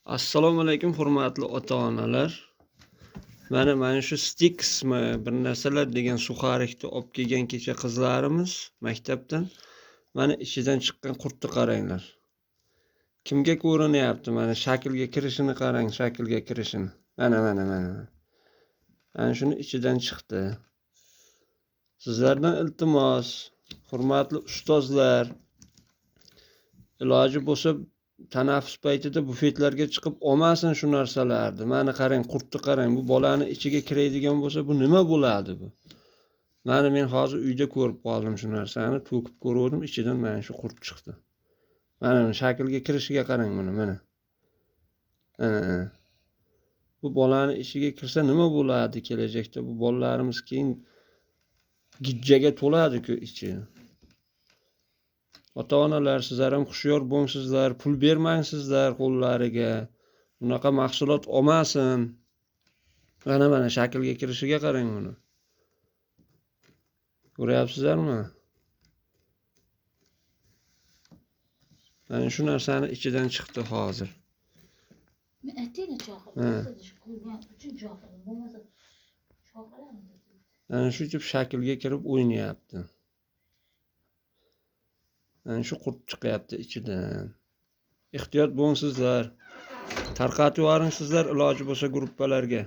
Assalomu alaykum hurmatli ota-onalar. Mana shu Stixmi bir narsalar degan suxarikni olib kelgan kecha qizlarimiz maktabdan. Mana ichidan chiqqan qurtni qaranglar. Kimga ko'rinyapti? Mana shaklga kirishini qarang, shaklga kirishini. Mana. Ana shuni ichidan chiqdi. Sizlardan iltimos, hurmatli ustozlar, iloji bo'lsa tanaffus paytida bufetlarga chiqib olmasin shu narsalarni. Mana qarang, qurtni qarang. Bu bolani ichiga kiradigan bo'lsa, bu nima bo'ladi bu? Mana men hozir uyda ko'rib qoldim shu narsani, to'kib ko'rdim, ichidan mana shu qurt chiqdi. Mana shaklga kirishiga qarang buni, mana. Bu bolani ichiga kirsa nima bo'ladi kelajakda? Bu bolalarimiz keyin gijjaga to'ladi-ku ichi. Ota-onalar, sizlar ham xushyor bo'lsizlar, pul bermaysizlar qo'llariga. Bunaqa mahsulot olmasin. Mana shaklga kirishiga qarang buni. Ko'ryapsizlarmi? Mana shu narsani ichidan chiqdi hozir. Men aytayni Mana shu deb shaklga kirib o'ynayapti. Mana shu qurt chiqyapti ichidan. Ehtiyot bo'lsizlar. Tarqatib yuboring sizlar iloji bo'lsa gruppalarga.